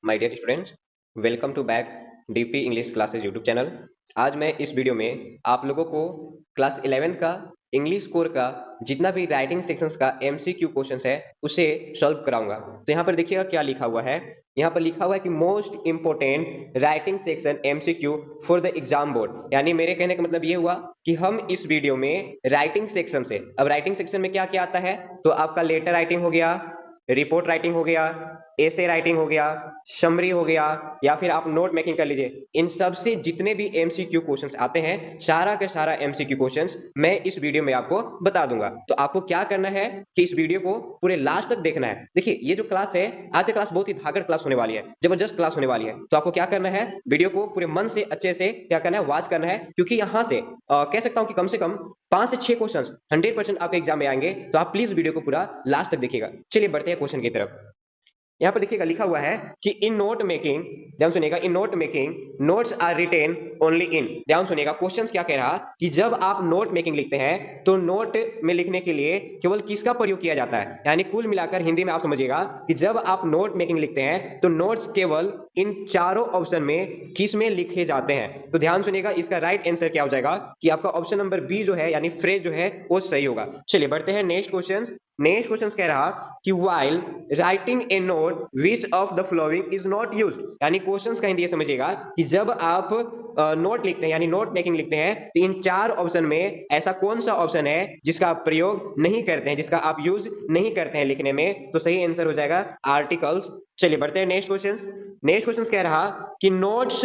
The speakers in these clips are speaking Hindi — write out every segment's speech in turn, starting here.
My dear students, welcome to back DP English classes YouTube channel. आज मैं इस वीडियो में आप लोगों को क्लास 11 का इंग्लिश कोर का जितना भी राइटिंग सेक्शंस का एमसीक्यू क्वेश्चंस है उसे सॉल्व कराऊंगा। तो यहाँ पर देखिएगा क्या लिखा हुआ है। यहाँ पर लिखा हुआ है कि most important writing section MCQ for the exam board. यानी मेरे कहने का मतलब ये हुआ कि हम इस वीडियो में राइटिंग सेक्शन से, अब राइटिंग सेक्शन में क्या क्या आता है, तो आपका लेटर राइटिंग हो गया, रिपोर्ट राइटिंग हो गया, एसे राइटिंग हो गया, समरी हो गया, या फिर आप नोट मेकिंग कर लीजिए। इन सब से जितने भी एमसीक्यू क्वेश्चंस आते हैं, सारा के सारा एमसीक्यू क्वेश्चंस मैं इस वीडियो में आपको बता दूंगा। तो आपको क्या करना है कि इस वीडियो को पूरे लास्ट तक देखना है। देखिए ये जो क्लास है, आज की क्लास बहुत ही धाकड़ क्लास होने वाली है, जबरदस्त क्लास होने वाली है। तो आपको क्या करना है, वीडियो को पूरे मन से अच्छे से क्या करना है, वॉच करना है, क्योंकि यहाँ से कह सकता हूँ कि कम से कम 5 से 6 क्वेश्चन 100% आपके एग्जाम में आएंगे। तो आप प्लीज वीडियो को पूरा लास्ट तक देखिएगा। चलिए बढ़ते हैं क्वेश्चन की तरफ। यहाँ पर देखिएगा लिखा हुआ है कि इन नोट मेकिंग, ध्यान सुनिएगा, in note making notes are written only in, ध्यान सुनिएगा क्वेश्चंस क्या कह रहा कि जब आप नोट मेकिंग लिखते हैं तो नोट में लिखने के लिए केवल किसका प्रयोग किया जाता है। यानी कुल मिलाकर हिंदी में आप समझिएगा कि जब आप नोट मेकिंग लिखते हैं तो नोट्स केवल इन चारों ऑप्शन में किस में लिखे जाते हैं। तो ध्यान सुनिएगा, इसका राइट आंसर क्या हो जाएगा कि आपका ऑप्शन नंबर बी जो है, यानी फ्रेज जो है वो सही होगा। चलिए बढ़ते हैं नेक्स्ट क्वेश्चन। नेक्स्ट क्वेश्चन कह रहा कि while writing a note which of the following is not used, यानी क्वेश्चन का हिंदी समझिएगा कि जब आप नोट लिखते हैं यानी नोट मेकिंग लिखते हैं तो इन चार ऑप्शन में ऐसा कौन सा ऑप्शन है जिसका आप प्रयोग नहीं करते हैं, जिसका आप यूज नहीं करते हैं लिखने में। तो सही आंसर हो जाएगा आर्टिकल्स। चलिए बढ़ते हैं नेक्स्ट क्वेश्चन। नेक्स्ट क्वेश्चन कह रहा कि नोट्स,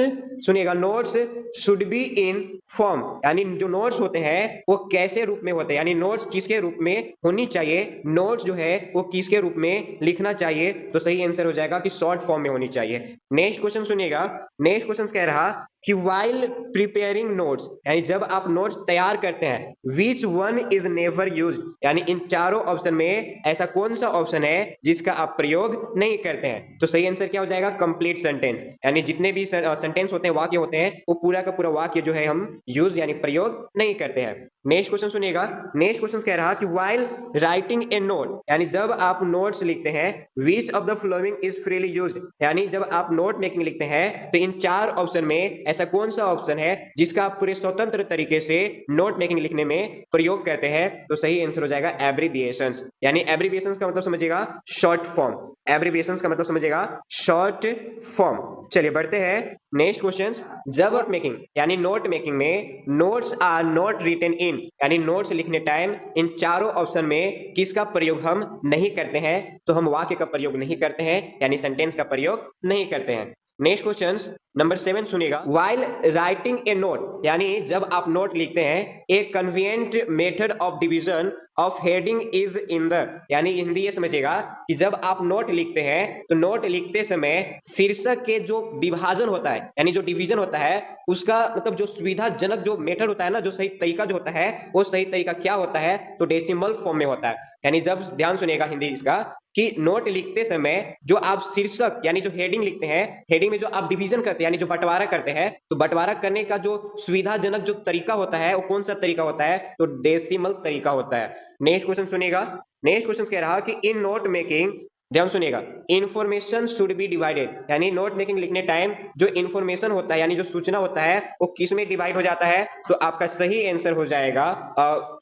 सुनिएगा, notes should be in form, यानी जो नोट्स होते हैं वो कैसे रूप में होते हैं, यानी नोट्स किसके रूप में होनी चाहिए, नोट्स जो है वो किसके रूप में लिखना चाहिए। तो सही आंसर हो जाएगा कि शॉर्ट फॉर्म में होनी चाहिए। नेक्स्ट क्वेश्चन सुनिएगा। नेक्स्ट क्वेश्चन कह रहा कि while प्रिपेयरिंग नोट्स, यानी जब आप नोट्स तैयार करते हैं, which one is never use, यानी इन चारों ऑप्शन में ऐसा कौन सा ऑप्शन है जिसका आप प्रयोग नहीं करते हैं। तो सही आंसर क्या हो जाएगा, कंप्लीट सेंटेंस, यानी जितने भी सेंटेंस होते हैं, वाक्य होते हैं, वो पूरा का पूरा वाक्य जो है हम यूज यानी प्रयोग नहीं करते हैं। नेक्स्ट क्वेश्चन सुनिएगा। नेक्स्ट क्वेश्चन कह रहा कि while राइटिंग ए नोट, यानी जब आप नोट्स लिखते हैं, विच of the following is freely used, यानी जब आप नोट मेकिंग लिखते हैं तो इन चार ऑप्शन में ऐसा कौन सा ऑप्शन है जिसका आप पूरे स्वतंत्र तरीके से नोट मेकिंग लिखने में प्रयोग करते हैं। तो सही आंसर हो जाएगा एब्रीविएशंस, यानी एब्रीविएशंस का मतलब समझिएगा शॉर्ट फॉर्म, एब्रीविएशंस का मतलब समझिएगा शॉर्ट फॉर्म। चलिए बढ़ते हैं नेक्स्ट क्वेश्चन। जब मेकिंग यानी नोट मेकिंग में notes are not written in, यानी नोट्स लिखने टाइम इन चारों ऑप्शन में किसका प्रयोग हम नहीं करते हैं, तो हम वाक्य का प्रयोग नहीं करते हैं, यानी सेंटेंस का प्रयोग नहीं करते हैं। नेक्स्ट क्वेश्चन नंबर 7 सुनिएगा। while राइटिंग ए नोट, यानी जब आप नोट लिखते हैं, a convenient method of division of heading is in the, यानी हिंदी ये समझिएगा कि जब आप नोट लिखते हैं तो नोट लिखते समय शीर्षक के जो विभाजन होता है, यानी जो डिवीजन होता है, उसका मतलब जो सुविधाजनक जो मेथड होता है ना, जो सही तरीका जो होता है, वो सही तरीका क्या होता है, तो डेसिमल फॉर्म में होता है। यानी जब, ध्यान सुनिएगा हिंदी इसका, कि नोट लिखते समय जो आप शीर्षक यानी जो हेडिंग लिखते हैं, हेडिंग में जो आप डिवीजन करते हैं यानी जो बंटवारा करते हैं, तो बंटवारा करने का जो सुविधाजनक जो तरीका होता है वो कौन सा तरीका होता है, तो डेसिमल तरीका होता है। नेक्स्ट क्वेश्चन सुनिएगा। नेक्स्ट क्वेश्चन कह रहा कि इन नोट मेकिंग, ध्यान सुनिएगा, इंफॉर्मेशन शुड बी डिवाइडेड, यानी नोट मेकिंग लिखने टाइम जो इंफॉर्मेशन होता है यानी जो सूचना होता है वो किस में डिवाइड हो जाता है। तो आपका सही आंसर हो जाएगा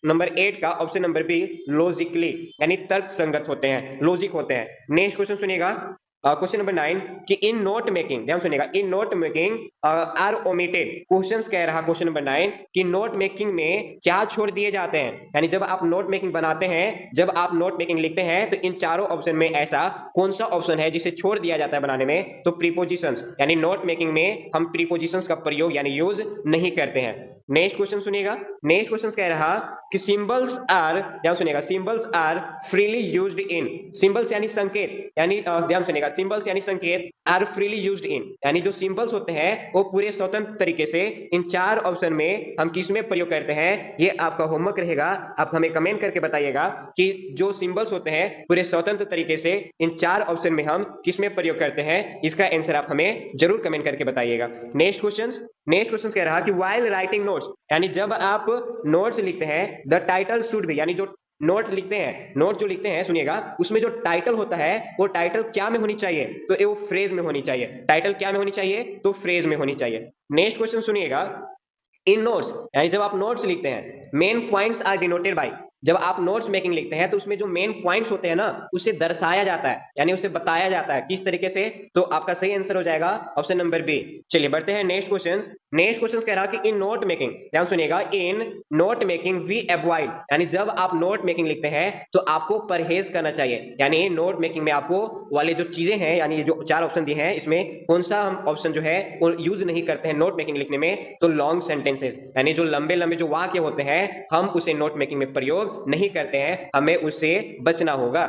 नंबर 8 का ऑप्शन नंबर बी, लॉजिकली, यानी तर्क संगत होते हैं, लॉजिक होते हैं। नेक्स्ट क्वेश्चन सुनिएगा। क्वेश्चन नंबर 9 कि इन नोट मेकिंग, ध्यान सुनिएगा, in note making are omitted, questions कह रहा क्वेश्चन नंबर 9 कि नोट मेकिंग में क्या छोड़ दिए जाते हैं, यानी जब आप नोट मेकिंग बनाते हैं, जब आप नोट मेकिंग लिखते हैं, तो इन चारों ऑप्शन में ऐसा कौन सा ऑप्शन है जिसे छोड़ दिया जाता है बनाने में, तो प्रीपोजिशंस, यानी नोट मेकिंग में हम प्रीपोजिशंस का प्रयोग यानी यूज नहीं करते हैं। नेक्स्ट क्वेश्चन सुनिएगा। नेक्स्ट क्वेश्चन कह रहा कि सिंबल्स आर, ध्यान सुनिएगा, symbols are freely used in, symbols यानी संकेत, यानी ध्यान सुनिएगा, सिंबल्स यानी संकेत आर फ्रीली यूज्ड इन, यानी जो सिंबल्स होते हैं वो पूरे स्वतंत्र तरीके से इन चार ऑप्शन में हम किस में प्रयोग करते हैं। ये आपका होमवर्क रहेगा, आप हमें कमेंट करके बताइएगा कि जो सिंबल्स होते हैं पूरे स्वतंत्र तरीके से इन चार ऑप्शन में हम किस में प्रयोग करते हैं। इसका आंसर आप हमें जरूर कमेंट करके बताइएगा। Next question. नेक्स्ट क्वेश्चन कह रहा कि while राइटिंग नोट्स, यानी जब आप नोट्स लिखते हैं, द टाइटल शुड भी, यानी जो नोट लिखते हैं, नोट जो लिखते हैं सुनिएगा, उसमें जो टाइटल होता है वो टाइटल क्या में होनी चाहिए, तो ये वो फ्रेज में होनी चाहिए। टाइटल क्या में होनी चाहिए, तो फ्रेज में होनी चाहिए। नेक्स्ट क्वेश्चन सुनिएगा, इन नोट्स यानी जब आप नोट्स लिखते हैं, main points are denoted by, जब आप नोट्स मेकिंग लिखते हैं तो उसमें जो मेन पॉइंट्स होते हैं ना, उसे दर्शाया जाता है यानी उसे बताया जाता है किस तरीके से, तो आपका सही आंसर हो जाएगा ऑप्शन नंबर बी। चलिए बढ़ते हैं नेक्स्ट क्वेश्चन। नेक्स्ट क्वेश्चन कह रहा कि इन नोट मेकिंग, ध्यान सुनिएगा, in note making we avoid, यानी जब आप नोट मेकिंग लिखते हैं तो आपको परहेज करना चाहिए, यानी नोट मेकिंग में आपको वाले जो चीजें हैं, यानी जो चार ऑप्शन दिए हैं इसमें कौन सा हम ऑप्शन जो है वो यूज नहीं करते हैं नोट मेकिंग लिखने में, तो लॉन्ग सेंटेंसेस, यानी जो लंबे लंबे जो वाक्य होते हैं हम उसे नोट मेकिंग में प्रयोग नहीं करते हैं, हमें उससे बचना होगा।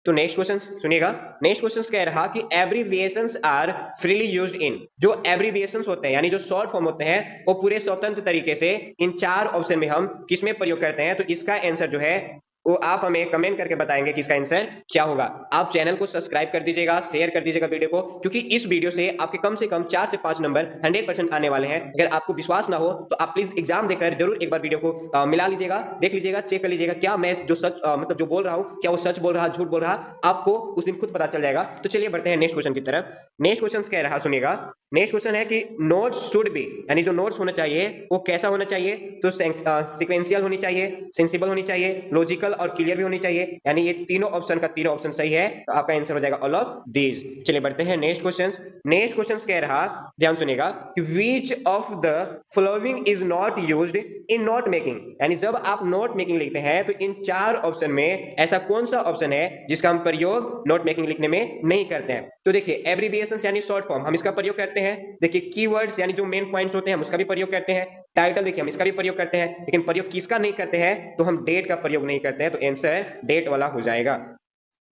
तो नेक्स्ट क्वेश्चन सुनिएगा, नेक्स्ट क्वेश्चन कह रहा कि abbreviations are freely used in, जो एब्रीविएशंस होते हैं यानी जो शॉर्ट फॉर्म होते हैं वो पूरे स्वतंत्र तरीके से इन चार ऑप्शन में हम किसमें प्रयोग करते हैं, तो इसका आंसर जो है वो आप हमें कमेंट करके बताएंगे कि इसका आंसर क्या होगा। आप चैनल को सब्सक्राइब कर दीजिएगा, शेयर कर दीजिएगा वीडियो को, क्योंकि इस वीडियो से आपके कम से कम 4 से 5 नंबर 100% आने वाले हैं। अगर आपको विश्वास ना हो तो आप प्लीज एग्जाम देकर जरूर एक बार वीडियो को मिला लीजिएगा, देख लीजिएगा, चेक कर लीजिएगा क्या मैं जो सच मतलब जो बोल रहा हूँ क्या वो सच बोल रहा, झूठ बोल रहा, आपको उस दिन खुद पता चल जाएगा। तो चलिए बढ़ते हैं नेक्स्ट क्वेश्चन की तरफ। नेक्स्ट क्वेश्चन कह रहा सुनिएगा, नेक्स्ट क्वेश्चन है कि नोट्स शुड बी, यानी जो नोट्स होना चाहिए वो कैसा होना चाहिए, तो सीक्वेंशियल होनी चाहिए, सेंसिबल होनी चाहिए, लॉजिकल और क्लियर भी होनी चाहिए, यानी ये तीनों ऑप्शन का तीनों ऑप्शन सही है, तो आपका आंसर हो जाएगा ऑल ऑफ दीज। चलिए बढ़ते हैं नेक्स्ट क्वेश्चन। नेक्स्ट क्वेश्चन कह रहा, ध्यान सुनिएगा, कि which of the following is not used in note making, यानी जब आप नोट मेकिंग लिखते हैं तो इन चार ऑप्शन में ऐसा कौन सा ऑप्शन है जिसका हम प्रयोग नोट मेकिंग लिखने में नहीं करते हैं। तो देखिए एब्रीविएशन यानी शॉर्ट फॉर्म हम इसका प्रयोग करते हैं, देखिए कीवर्ड्स यानी जो मेन पॉइंट्स होते हैं हम उसका भी प्रयोग करते हैं, टाइटल देखिए हम इसका भी प्रयोग करते हैं, लेकिन प्रयोग किसका नहीं करते हैं, तो हम डेट का प्रयोग नहीं करते हैं, तो आंसर डेट वाला हो जाएगा।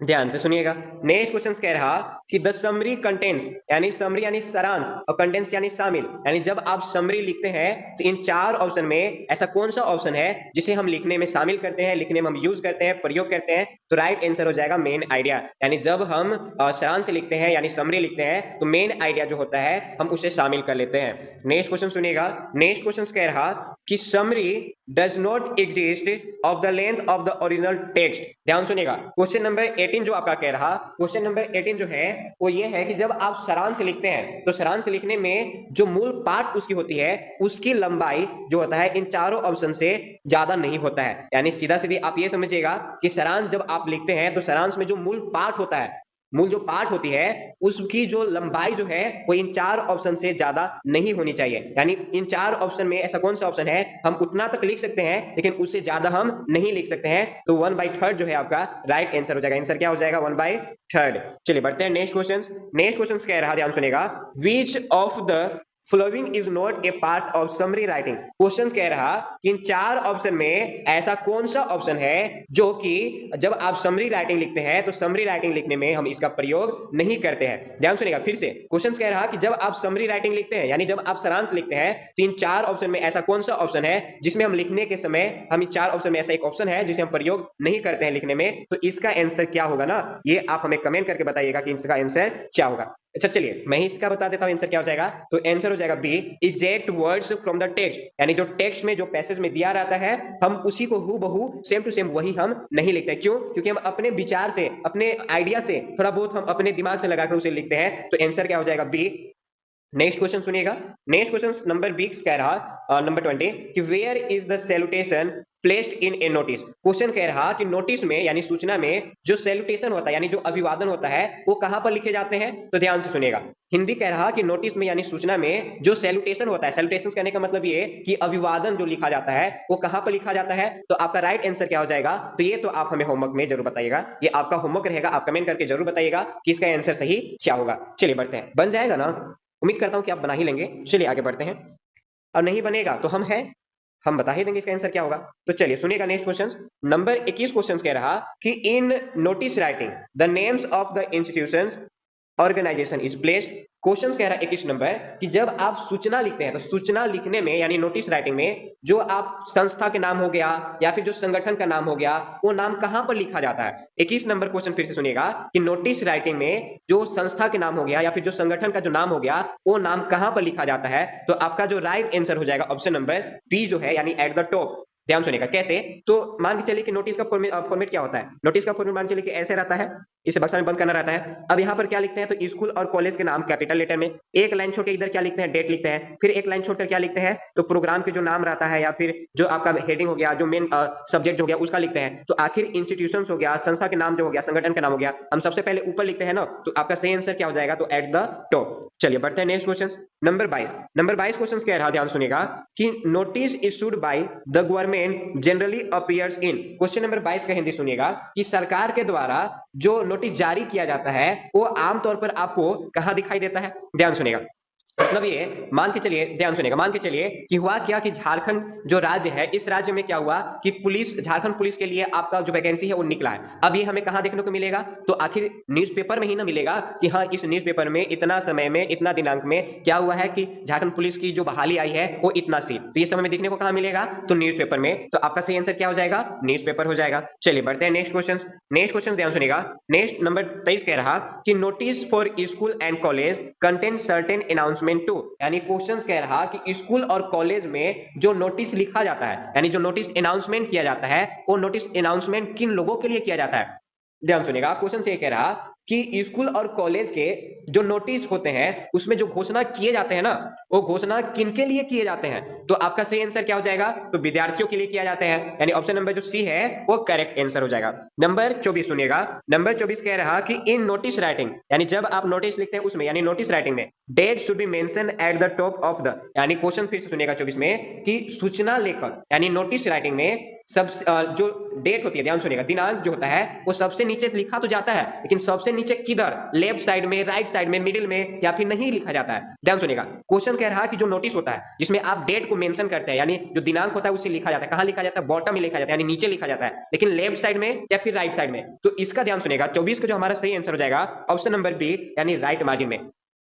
ध्यान से सुनिएगा, नेक्स्ट क्वेश्चन कह रहा कि द समरी कंटेंट्स, यानी समरी यानी सारांश और कंटेंट्स यानी शामिल, यानी जब आप समरी लिखते हैं तो इन चार ऑप्शन में ऐसा कौन सा ऑप्शन है जिसे हम लिखने में शामिल करते हैं, लिखने में हम यूज करते हैं, प्रयोग करते हैं, तो राइट आंसर हो जाएगा मेन आइडिया, यानी जब हम सारांश लिखते हैं यानी समरी लिखते हैं तो मेन आइडिया जो होता है हम उसे शामिल कर लेते हैं। नेक्स्ट क्वेश्चन सुनिएगा, नेक्स्ट क्वेश्चन कह रहा कि summary does not exist of the length of the original text. ध्यान सुनिएगा, क्वेश्चन नंबर 18 जो आपका कह रहा, क्वेश्चन नंबर 18 जो है वो ये है कि जब आप सारांश लिखते हैं तो सारांश लिखने में जो मूल पाठ उसकी होती है उसकी लंबाई जो होता है इन चारों ऑप्शन से ज्यादा नहीं होता है, यानी सीधा सीधी आप ये समझिएगा कि सारांश जब आप लिखते हैं तो सारांश में जो मूल पाठ होता है, मूल जो पार्ट होती है उसकी जो लंबाई जो है वो इन चार ऑप्शन से ज्यादा नहीं होनी चाहिए, यानी इन चार ऑप्शन में ऐसा कौन सा ऑप्शन है हम उतना तक लिख सकते हैं लेकिन उससे ज्यादा हम नहीं लिख सकते हैं, तो 1/3 जो है आपका राइट आंसर हो जाएगा। आंसर क्या हो जाएगा 1/3। चलिए बढ़ते हैं नेक्स्ट क्वेश्चन। नेक्स्ट क्वेश्चन कह रहा, ध्यान सुनेगा, विच of the following is not A part of summary writing. Question कह रहा कि इन चार ऑप्शन में ऐसा कौन सा ऑप्शन है जो कि जब आप समरी राइटिंग लिखते हैं तो समरी राइटिंग लिखने में हम इसका प्रयोग नहीं करते हैं। ध्यान सुनिएगा फिर से, क्वेश्चन कह रहा कि जब आप समरी राइटिंग लिखते हैं यानी जब आप सारांश लिखते हैं तो इन चार ऑप्शन में ऐसा कौन सा ऑप्शन है जिसमें हम लिखने के समय हम इन चार ऑप्शन में ऐसा एक ऑप्शन है जिसे हम प्रयोग नहीं करते हैं लिखने में, तो इसका आंसर क्या होगा ना, ये आप हमें कमेंट करके बताइएगा कि इसका आंसर क्या होगा। अच्छा चलिए मैं ही इसका बता देता हूं आंसर क्या हो जाएगा, तो आंसर हो जाएगा B, exact words from the text, यानी जो टेक्स्ट में जो पैसेज में दिया रहता है हम उसी को हूबहू सेम टू सेम वही हम नहीं लिखते। क्यों? क्योंकि हम अपने विचार से अपने आइडिया से थोड़ा बहुत हम अपने दिमाग से लगाकर उसे लिखते हैं, तो आंसर क्या हो जाएगा बी। नेक्स्ट क्वेश्चन सुनिएगा, नेक्स्ट क्वेश्चन नंबर 20 कह रहा नंबर 20 कि where is the salutation placed in a notice. Question कह रहा कि नोटिस में यानी सूचना में जो सैल्यूटेशन होता है यानी जो अभिवादन होता है वो कहां पर लिखे जाते हैं, तो ध्यान से सुनिएगा। हिंदी कह रहा कि नोटिस में यानी सूचना में जो सैल्यूटेशन होता है, सैल्यूटेशन कहने का मतलब ये कि अभिवादन जो लिखा जाता है वो कहां पर लिखा जाता है, तो आपका राइट आंसर क्या हो जाएगा, तो ये तो आप हमें होमवर्क में जरूर बताइएगा, ये आपका होमवर्क रहेगा, आप कमेंट करके जरूर बताइएगा कि इसका आंसर सही क्या होगा। चलिए बढ़ते हैं, बन जाएगा ना, उम्मीद करता हूं कि आप बना ही लेंगे। चलिए आगे बढ़ते हैं, और नहीं बनेगा तो हम बता ही देंगे इसका आंसर क्या होगा। तो चलिए सुनिएगा नेक्स्ट क्वेश्चन नंबर 21 क्वेश्चन कह रहा कि in notice writing the names of the institutions organization is placed. Question कह रहा है 21 नंबर कि जब आप सूचना लिखते हैं तो सूचना लिखने में यानी नोटिस राइटिंग में जो आप संस्था के नाम हो गया या फिर जो संगठन का नाम हो गया वो नाम कहां पर लिखा जाता है। 21 नंबर क्वेश्चन फिर से सुनिएगा कि नोटिस राइटिंग में जो संस्था के नाम हो गया या फिर जो संगठन का जो नाम हो गया वो नाम कहां पर लिखा जाता है, तो आपका जो राइट आंसर हो जाएगा ऑप्शन नंबर बी जो है यानी एट द टॉप। ध्यान सुनेगा कैसे। तो मान के चलिए कि नोटिस का फॉर्मेट क्या होता है, नोटिस का फॉर्मेट मान के चलिए कि ऐसे रहता है, इसे बक्सा में बंद करना रहता है। अब यहाँ पर क्या लिखते हैं, तो स्कूल और कॉलेज के नाम कैपिटल लेटर में, एक लाइन छोड़ के इधर क्या लिखते हैं, डेट लिखते हैं, फिर एक लाइन छोड़कर क्या लिखते हैं, तो प्रोग्राम के जो नाम रहता है या फिर जो आपका हेडिंग हो गया, जो मेन सब्जेक्ट हो गया उसका लिखते हैं। तो आखिर इंस्टीट्यूशन हो गया, संस्था के नाम जो हो गया, संगठन का नाम हो गया, हम सबसे पहले ऊपर लिखते हैं ना, तो आपका सही आंसर क्या हो जाएगा, तो एट द टॉप। चलिए बढ़ते हैं next question number 22। Number 22 question कह रहा, ध्यान सुनिएगा कि notice issued by the government generally appears in. Question number 22 का हिंदी सुनिएगा कि सरकार के द्वारा जो नोटिस जारी किया जाता है वो आमतौर पर आपको कहां दिखाई देता है। ध्यान सुनिएगा, मतलब ये मान के चलिए, ध्यान सुनिएगा, मान के चलिए कि हुआ क्या कि झारखंड जो राज्य है, इस राज्य में क्या हुआ कि पुलिस, झारखंड पुलिस के लिए आपका जो वैकेंसी है वो निकला है। अब ये हमें कहां देखने को मिलेगा, तो आखिर न्यूज़पेपर में ही ना मिलेगा कि हाँ इस न्यूज़पेपर में इतना समय में इतना दिनांक में क्या हुआ है कि झारखंड पुलिस की जो बहाली आई है वो इतना सीट, तो ये समय में देखने को कहां मिलेगा, तो न्यूज़पेपर में। तो आपका सही आंसर क्या हो जाएगा, न्यूज़पेपर हो जाएगा। चलिए बढ़ते हैं नेक्स्ट क्वेश्चन। नेक्स्ट क्वेश्चन ध्यान सुनिएगा, नेक्स्ट नंबर 23 कह रहा कि notice for school and college contain certain announcement to, यानी क्वेश्चंस कह रहा कि स्कूल और कॉलेज में जो नोटिस लिखा जाता है, यानी जो नोटिस अनाउंसमेंट किया जाता है, वो नोटिस अनाउंसमेंट किन लोगों के लिए किया जाता है। ध्यान सुनिएगा, क्वेश्चन से ये कह रहा कि स्कूल और कॉलेज के जो नोटिस होते हैं उसमें जो घोषणा किए जाते हैं ना, वो घोषणा किनके लिए किए जाते हैं, तो आपका सही आंसर क्या हो जाएगा, तो विद्यार्थियों के लिए किया जाते हैं, यानी ऑप्शन नंबर जो सी है वो करेक्ट आंसर हो जाएगा। नंबर 24 सुनिएगा, नंबर 24 कह रहा कि इन नोटिस राइटिंग, यानी जब आप नोटिस लिखते हैं उसमें, यानी नोटिस राइटिंग में date should be mention at the top of the, यानी क्वेश्चन फिर से सुनिएगा 24 में कि सूचना लेखक यानी नोटिस राइटिंग में सब जो डेट होती है, ध्यान सुनिएगा, दिनांक जो होता है वो सबसे नीचे लिखा तो जाता है, लेकिन सबसे नीचे किधर, लेफ्ट साइड में, राइट साइड में, मिडिल में, या फिर नहीं लिखा जाता है। ध्यान सुनिएगा, क्वेश्चन कह रहा है कि जो नोटिस होता है जिसमें आप डेट को मेंशन करते हैं, यानी जो दिनांक होता है उसे लिखा जाता है, कहां लिखा जाता है, बॉटम में लिखा जाता है, यानी नीचे लिखा जाता है, लेकिन लेफ्ट साइड में या फिर राइट साइड में। तो इसका ध्यान सुनिएगा 24 का जो हमारा सही आंसर हो जाएगा ऑप्शन नंबर बी, यानी राइट मार्जिन में।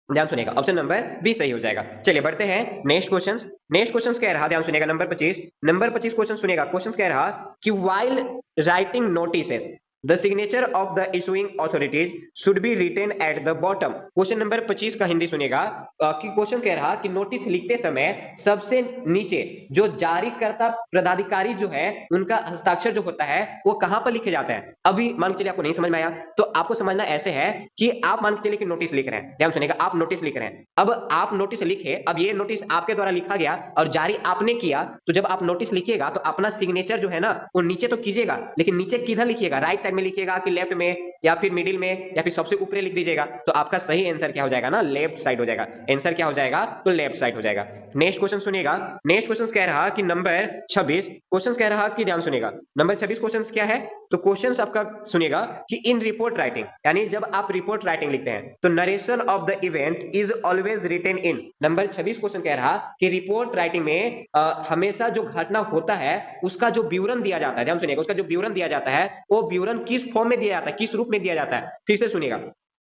ध्यान सुनिएगा, ऑप्शन नंबर बी सही हो जाएगा। चलिए बढ़ते हैं नेक्स्ट क्वेश्चन। नेक्स्ट क्वेश्चन कह रहा, ध्यान सुनिएगा, नंबर 25। नंबर 25 क्वेश्चन सुनिएगा, क्वेश्चन कह रहा कि while writing notices the signature of the issuing authorities should be written at the bottom. Question number 25 का हिंदी सुनिएगा कि क्वेश्चन कह रहा कि नोटिस लिखते समय सबसे नीचे जो जारीकर्ता पदाधिकारी जो है उनका हस्ताक्षर जो होता है वो कहां पर लिखे जाता है। अभी मान के चलिए आपको नहीं समझ में आया, तो आपको समझना ऐसे है कि आप मान के चलिए कि नोटिस लिख रहे हैं, ध्यान सुनिएगा, आप नोटिस लिख रहे हैं। अब आप नोटिस लिखे, अब ये नोटिस आपके द्वारा लिखा गया और जारी आपने किया, तो जब आप नोटिस लिखिएगा तो अपना सिग्नेचर जो है ना वो नीचे तो कीजिएगा, लेकिन नीचे किधर लिखिएगा, राइट साइड में लिखिएगा कि लेफ्ट में या फिर मिडिल में या फिर सबसे ऊपर लिख दीजिएगा। तो आपका सही आंसर क्या हो जाएगा ना, लेफ्ट साइड हो जाएगा। आंसर क्या हो जाएगा, तो लेफ्ट साइड हो जाएगा। नेक्स्ट क्वेश्चन सुनिएगा, नेक्स्ट क्वेश्चन कह रहा कि नंबर 26 क्वेश्चन कह रहा कि ध्यान सुनिएगा, नंबर 26 क्वेश्चन क्या है, तो क्वेश्चन आपका सुनिएगा कि इन रिपोर्ट राइटिंग, यानी जब आप रिपोर्ट राइटिंग लिखते हैं तो narration of the event is always written in. Number 26 question कह रहा कि रिपोर्ट राइटिंग में हमेशा जो घटना होता है उसका जो विवरण दिया जाता है, ध्यान सुनिएगा, उसका जो विवरण दिया जाता है वो विवरण किस फॉर्म में दिया जाता है, किस रूप में दिया जाता है। फिर से सुनिएगा,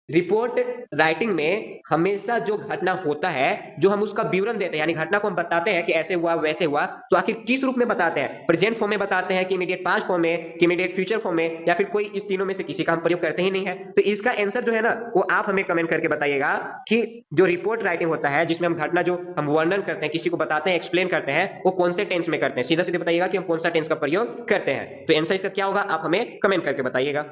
रिपोर्ट राइटिंग में हमेशा जो घटना होता है जो हम उसका विवरण देते हैं, यानी घटना को हम बताते हैं कि ऐसे हुआ वैसे हुआ, तो आखिर किस रूप में बताते हैं, प्रेजेंट फॉर्म में बताते हैं कि इमीडिएट पास्ट फॉर्म में, कि इमीडिएट फ्यूचर फॉर्म में, या फिर कोई इस तीनों में से किसी का हम प्रयोग करते ही नहीं है। तो इसका आंसर जो है ना वो आप हमें कमेंट करके बताइएगा कि जो रिपोर्ट राइटिंग होता है जिसमें हम घटना जो हम वर्णन करते हैं, किसी को बताते हैं, एक्सप्लेन करते हैं, वो कौन से टेंस में करते हैं, सीधा सीधे बताइएगा कि हम कौन सा टेंस का प्रयोग करते हैं। तो आंसर इसका क्या होगा, आप हमें कमेंट करके बताइएगा।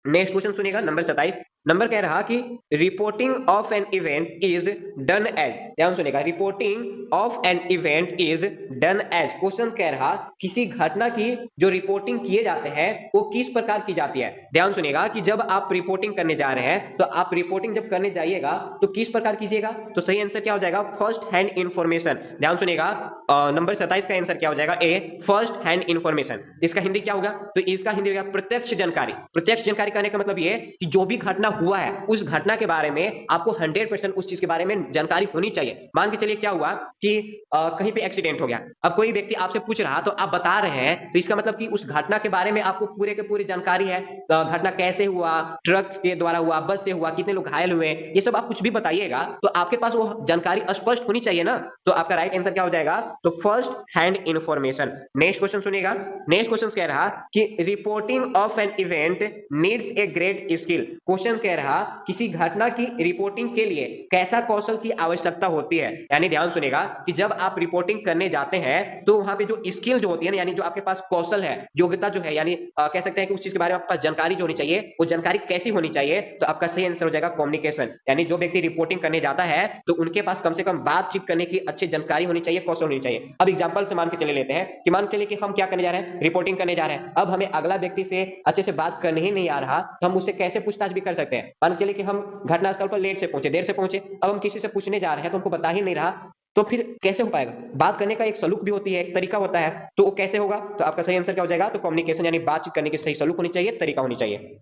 नेक्स्ट क्वेश्चन सुनिएगा, नंबर 27। नंबर कह रहा कि reporting of an event is done as, ध्यान सुनिएगा, reporting of an event is done as. Question कह रहा किसी घटना की जो रिपोर्टिंग किए जाते हैं वो किस प्रकार की जाती है। ध्यान सुनिएगा कि जब आप रिपोर्टिंग करने जा रहे हैं तो आप रिपोर्टिंग जब करने जाइएगा तो किस प्रकार कीजिएगा, तो सही आंसर क्या हो जाएगा, फर्स्ट हैंड इंफॉर्मेशन। ध्यान सुनिएगा, नंबर 27 का आंसर क्या हो जाएगा, ए, फर्स्ट हैंड इंफॉर्मेशन। इसका हिंदी क्या होगा, तो इसका हिंदी होगा प्रत्यक्ष जानकारी। प्रत्यक्ष जानकारी कहने का मतलब ये कि जो भी घटना हुआ है उस घटना के बारे में आपको 100% उस चीज के बारे में जानकारी होनी चाहिए। मान के चलिए क्या हुआ कि कहीं पे एक्सीडेंट हो गया, अब कोई व्यक्ति आपसे पूछ रहा तो आप बता रहे हैं, तो इसका मतलब कि उस घटना के बारे में आपको पूरे के पूरी जानकारी है। घटना कैसे हुआ, ट्रक के द्वारा हुआ, बस से हुआ, कितने लोग घायल हुए, ये सब आप कुछ भी बताइएगा तो आपके पास वो जानकारी स्पष्ट होनी चाहिए ना। तो आपका राइट आंसर क्या हो जाएगा, तो first hand information. Next question सुनिएगा, नेक्स्ट क्वेश्चन कह रहा कि reporting of an event needs a great skill. Question कह रहा किसी घटना की रिपोर्टिंग के लिए कैसा कौशल की आवश्यक्ता होती है। यानी ध्यान सुनेगा कि जब आप रिपोर्टिंग करने जाते हैं तो वहां पे जो स्किल जो होती है ना, यानी जो आपके पास कौशल है, योग्यता जो है, यानी कह सकते हैं कि उस चीज के बारे में आपके पास जानकारी जो होनी चाहिए, वो जानकारी कैसी होनी चाहिए, तो आपका सही आंसर हो जाएगा कम्युनिकेशन। यानी जो व्यक्ति रिपोर्टिंग करने जाता है तो उनके पास कम से कम बातचीत करने की अच्छी जानकारी होनी चाहिए, कौशल होनी चाहिए। अब एग्जांपल से मान के चले लेते हैं कि मान के चलिए कि हम क्या करने जा रहे हैं, रिपोर्टिंग करने जा रहे हैं। अब हमें अगला व्यक्ति से अच्छे से बात करने ही नहीं आ रहा, तो हम उससे कैसे पूछताछ भी कर सकते हैं। मान के चलिए कि हम घटनास्थल पर लेट से पहुंचे, देर से पहुंचे, अब हम किसी से पूछने जा रहे हैं तो हमको बता ही नहीं रहा, तो फिर कैसे हो पाएगा। बात करने का एक सलूक भी होती है, एक तरीका होता है, तो वो कैसे होगा, तो आपका सही आंसर क्या हो जाएगा, तो कम्युनिकेशन, यानी बातचीत करने की सही सलूक होनी चाहिए, तरीका होनी चाहिए।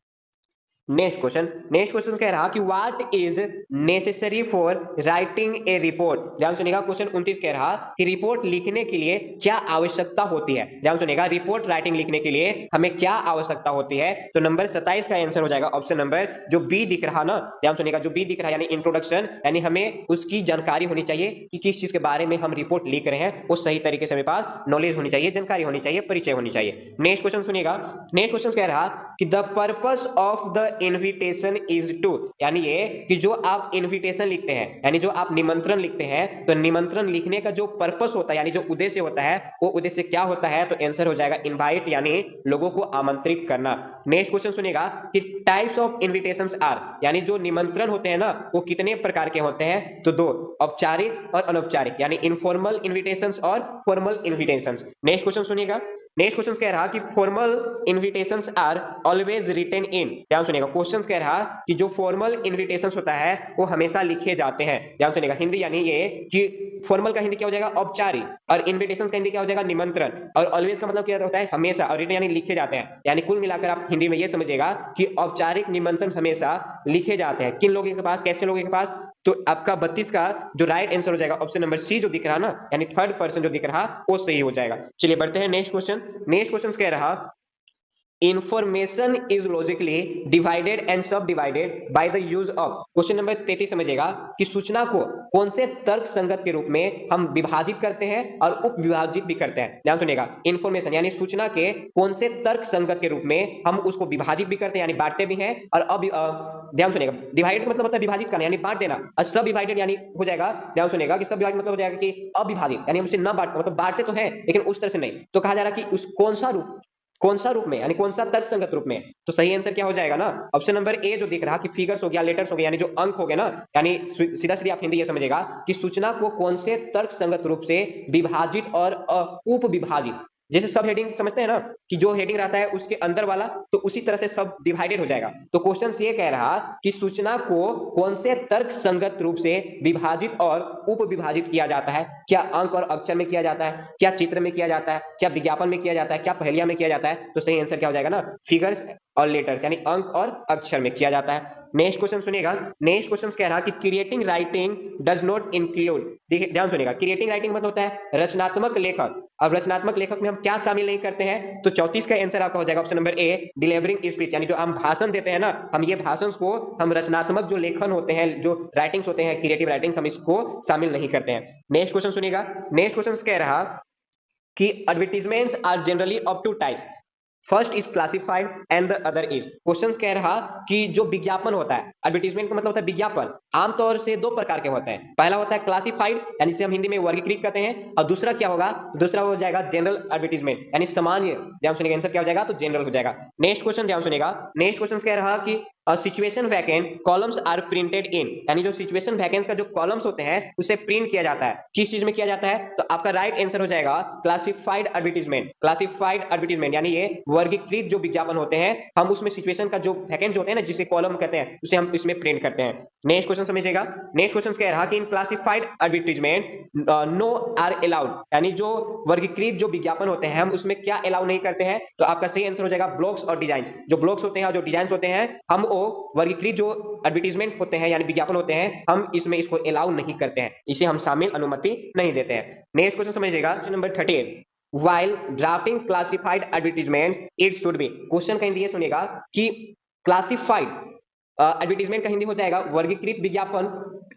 नेक्स्ट क्वेश्चन कह रहा कि what is necessary for writing a report. ध्यान सुनिएगा, क्वेश्चन 29 कह रहा कि रिपोर्ट लिखने के लिए क्या आवश्यकता होती है। ध्यान सुनिएगा, रिपोर्ट राइटिंग लिखने के लिए हमें क्या आवश्यकता होती है, तो नंबर 27 का आंसर हो जाएगा ऑप्शन नंबर जो बी दिख रहा ना। ध्यान सुनिएगा, जो बी दिख रहा है यानी इंट्रोडक्शन, यानी हमें उसकी जानकारी होनी चाहिए कि किस चीज के बारे में हम रिपोर्ट लिख रहे हैं, वो सही तरीके से हमारे पास नॉलेज होनी चाहिए, जानकारी होनी चाहिए, परिचय होनी चाहिए। नेक्स्ट क्वेश्चन सुनिएगा, नेक्स्ट क्वेश्चन कह रहा कि the purpose of the invitation is to, यानी ये कि जो आप इन्विटेशन लिखते हैं, यानी जो आप निमंत्रण लिखते हैं, तो निमंत्रण लिखने का जो पर्पस होता है, यानी जो उद्देश्य होता है, वो उद्देश्य क्या होता है, तो आंसर हो जाएगा इनवाइट, यानी लोगों को आमंत्रित करना। नेक्स्ट क्वेश्चन सुनिएगा कि टाइप्स ऑफ इन्विटेशंस आर, यानी जो निमंत्रण होते हैं ना, वो कितने प्रकार के होते हैं, तो दो, औपचारिक और अनौपचारिक, यानी इनफॉर्मल इन्विटेशंस और फॉर्मल इन्विटेशंस। नेक्स्ट क्वेश्चन सुनिएगा, नेक्स्ट क्वेश्चन कह रहा कि formal invitations are always written in. ध्यान सुनिएगा, क्वेश्चन कह रहा कि जो फॉर्मल इन्विटेशंस होता है वो हमेशा लिखे जाते हैं। ध्यान सुनिएगा, हिंदी यानी ये कि फॉर्मल का हिंदी क्या हो जाएगा, औपचारिक, और इन्विटेशंस का हिंदी क्या हो जाएगा, निमंत्रण, और ऑलवेज का मतलब क्या होता है, हमेशा, और रिटन यानी लिखे जाते हैं। यानी कुल मिलाकर आप हिंदी में ये समझिएगा कि औपचारिक निमंत्रण हमेशा लिखे जाते हैं। किन लोगों के पास, कैसे लोगों के पास, तो आपका 32 का जो राइट आंसर हो जाएगा ऑप्शन नंबर सी जो दिख रहा ना, यानी थर्ड पर्सन जो दिख रहा, वो सही हो जाएगा। चलिए बढ़ते हैं नेक्स्ट क्वेश्चन। नेक्स्ट क्वेश्चन कह रहा information is logically divided and sub divided by the use of. Question number 33 समझिएगा कि सूचना को कौन से तर्क संगत के रूप में हम विभाजित करते हैं और उप विभाजित भी करते हैं। ध्यान सुनिएगा, इंफॉर्मेशन यानी सूचना के कौन से तर्क संगत के रूप में हम उसको विभाजित भी करते हैं, यानी बांटते भी हैं, और ध्यान सुनिएगा, डिवाइडेड मतलब होता है विभाजित करना, यानी बांट देना, और सब डिवाइडेड यानी हो जाएगा, ध्यान सुनिएगा कि सब डिवाइडेड मतलब हो जाएगा कि अविभाजित, यानी हमसे न बांट, मतलब बांटते तो हैं लेकिन उस तरह से नहीं, तो कहा जा रहा है कि उस कौन सा रूप में, यानी कौन सा तर्क संगत रूप में, तो सही आंसर क्या हो जाएगा ना, ऑप्शन नंबर ए जो दिख रहा कि फिगर्स हो गया, लेटर्स हो गया, यानी जो अंक हो गए ना, यानी सीधा सीधा आप हिंदी ये समझेगा कि सूचना को कौन से तर्क संगत रूप से विभाजित और उप विभाजित, जैसे सब हेडिंग समझते हैं ना कि जो हेडिंग रहता है उसके अंदर वाला, तो उसी तरह से सब डिवाइडेड हो जाएगा। तो क्वेश्चन ये कह रहा कि सूचना को कौन से तर्क संगत रूप से विभाजित और उप विभाजित किया जाता है, क्या अंक और अक्षर में किया जाता है, क्या चित्र में किया जाता है, क्या विज्ञापन में किया जाता है, क्या पहेलियां में किया जाता है, तो सही आंसर क्या हो जाएगा ना, फिगर्स और लेटर्स, यानी अंक और अक्षर में किया जाता है। नेक्स्ट क्वेश्चन सुनिएगा, नेक्स्ट क्वेश्चन कह रहा कि creating writing does not include, देखिए ध्यान सुनिएगा, क्रिएटिंग राइटिंग मतलब होता है रचनात्मक लेखक। अब रचनात्मक लेखक में हम क्या शामिल नहीं करते हैं, तो 34 का आंसर आपका हो जाएगा option number A delivering speech, यानी जो हम भाषण देते हैं ना, हम ये भाषण को हम रचनात्मक जो लेखन होते हैं, जो राइटिंग्स होते हैं, क्रिएटिव राइटिंग्स, हम इसको शामिल नहीं करते हैं। नेक्स्ट क्वेश्चन सुनिएगा, नेक्स्ट क्वेश्चन कह रहा कि advertisements are generally of two types, first is classified and the other is. Question कह रहा कि जो विज्ञापन होता है, एडवर्टीजमेंट का मतलब होता है विज्ञापन, आमतौर से दो प्रकार के होते हैं, पहला होता है क्लासिफाइड, यानी जिसे हम हिंदी में वर्गीकृत करते हैं, और दूसरा क्या होगा, दूसरा हो जाएगा जनरल एडवर्टीजमेंट, यानी सामान्य। ध्यान सुनिएगा, आंसर क्या हो जाएगा, तो जनरल हो जाएगा। नेक्स्ट क्वेश्चन ध्यान सुनिएगा, नेक्स्ट क्वेश्चन कह रहा कि situation vacant columns are printed in, यानी जो सिचुएशन वैकेंट्स का जो कॉलम्स होते हैं उसे प्रिंट किया जाता है, किस चीज में किया जाता है, तो आपका राइट आंसर हो जाएगा क्लासिफाइड एडवर्टीजमेंट। क्लासिफाइड एडवर्टीजमेंट यानी ये वर्गीकृत जो विज्ञापन होते हैं, हम उसमें सिचुएशन का जो वैकेंट होते हैं ना, जिसे कॉलम कहते हैं, उसे हम इसमें प्रिंट करते हैं। नेक्स्ट क्वेश्चन समझिएगा, नेक्स्ट क्वेश्चन कह रहा कि in classified advertisement no are allowed, यानी जो वर्गीकृत जो विज्ञापन होते हैं हम उसमें क्या अलाउ नहीं करते हैं, तो आपका सही आंसर हो जाएगा ब्लॉग्स और डिजाइन। जो ब्लॉग्स होते हैं और जो डिजाइन होते हैं, हम वो वर्गीकृत जो एडवर्टीजमेंट होते हैं यानी विज्ञापन होते हैं, हम इसमें इसको अलाउ नहीं करते हैं, इसे हम शामिल अनुमति नहीं देते हैं। नेक्स्ट क्वेश्चन समझिएगा, question number 38, while drafting classified advertisements it should be, question कहीं दिए सुनिएगा कि क्लासिफाइड एडवर्टीजमेंट का हिंदी हो जाएगा वर्गीकृत विज्ञापन,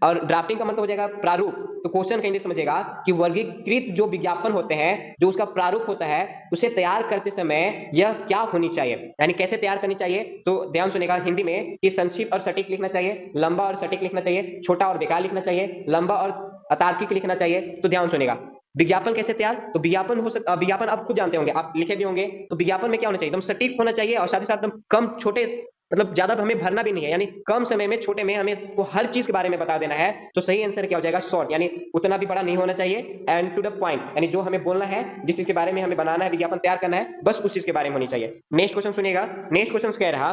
और ड्राफ्टिंग का मतलब हो जाएगा प्रारूप। तो क्वेश्चन का हिंदी समझेगा कि वर्गीकृत जो विज्ञापन होते हैं, जो उसका प्रारूप होता है, उसे तैयार करते समय यह क्या होनी चाहिए, यानी कैसे तैयार करनी चाहिए। तो ध्यान सुनेगा हिंदी में कि संक्षिप्त और सटीक लिखना चाहिए, लंबा और सटीक लिखना चाहिए, छोटा और बेकार लिखना चाहिए, लंबा और अतार्किक लिखना चाहिए। तो ध्यान सुनेगा विज्ञापन कैसे तैयार, तो विज्ञापन हो सकता, विज्ञापन आप खुद जानते होंगे, आप लिखे भी होंगे। तो विज्ञापन में क्या होना चाहिए, एकदम सटीक होना चाहिए, और साथ ही साथ एकदम कम छोटे, मतलब ज्यादा हमें भरना भी नहीं है, यानी कम समय में छोटे में हमें को हर चीज के बारे में बता देना है। तो सही आंसर क्या हो जाएगा, शॉर्ट, यानी उतना भी बड़ा नहीं होना चाहिए, एंड टू द पॉइंट, यानी जो हमें बोलना है, जिस चीज के बारे में हमें बनाना है, विज्ञापन तैयार करना है, बस उस चीज के बारे में होनी चाहिए। नेक्स्ट क्वेश्चन सुनिएगा। नेक्स्ट क्वेश्चन कह रहा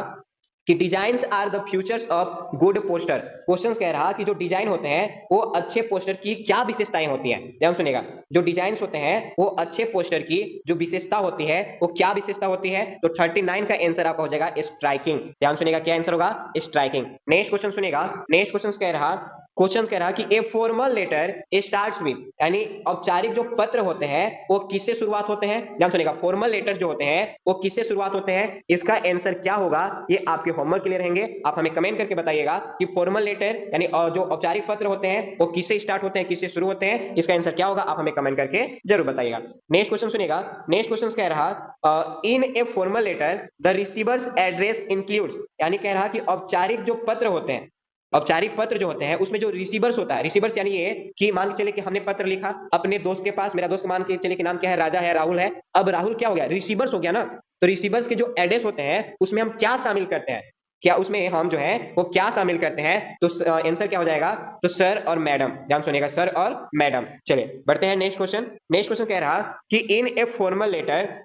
कि designs are the features of good poster. Question कह रहा कि जो डिजाइन होते हैं वो अच्छे पोस्टर की क्या विशेषताएं होती हैं। ध्यान सुनेगा, जो डिजाइन्स होते हैं वो अच्छे पोस्टर की जो विशेषता होती है वो क्या विशेषता होती है। तो 39 का आंसर आपका हो जाएगा स्ट्राइकिंग। ध्यान सुनेगा, क्या आंसर होगा, स्ट्राइकिंग। नेक्स्ट क्वेश्चन सुनेगा। नेक्स्ट क्वेश्चन कह रहा कि a formal letter starts with, यानी औपचारिक जो पत्र होते हैं वो किससे शुरुआत होते हैं। ध्यान सुनेगा, फॉर्मल लेटर जो होते हैं वो किससे शुरुआत होते हैं, इसका आंसर क्या होगा, ये आपके होमवर्क के लिए रहेंगे। आप हमें कमेंट करके बताइएगा कि फॉर्मल लेटर यानी जो औपचारिक पत्र होते हैं वो किससे स्टार्ट होते हैं, किससे शुरू होते हैं, इसका आंसर क्या होगा, आप हमें कमेंट करके जरूर बताइएगा। नेक्स्ट क्वेश्चन सुनेगा। नेक्स्ट क्वेश्चन कह रहा in a formal letter the receiver's address includes, यानी कह रहा कि औपचारिक जो पत्र होते हैं, औपचारिक पत्र जो होते हैं उसमें जो रिसीवर्स होता है, रिसीवर्स यानी ये कि मान के चले कि हमने पत्र लिखा अपने दोस्त के पास, मेरा दोस्त मान के चले कि नाम क्या है, राजा है, राहुल है। अब राहुल क्या हो गया, रिसीवर्स हो गया ना। तो रिसीवर्स के जो एड्रेस होते हैं उसमें हम क्या शामिल करते हैं, क्या उसमें हम जो है वो क्या शामिल करते हैं। तो आंसर क्या हो जाएगा, तो सर और मैडम। ध्यान सुनिएगा, सर और मैडम। चलिए बढ़ते हैं नेक्स्ट क्वेश्चन। नेक्स्ट क्वेश्चन कह रहा कि इन ए फॉर्मल लेटर,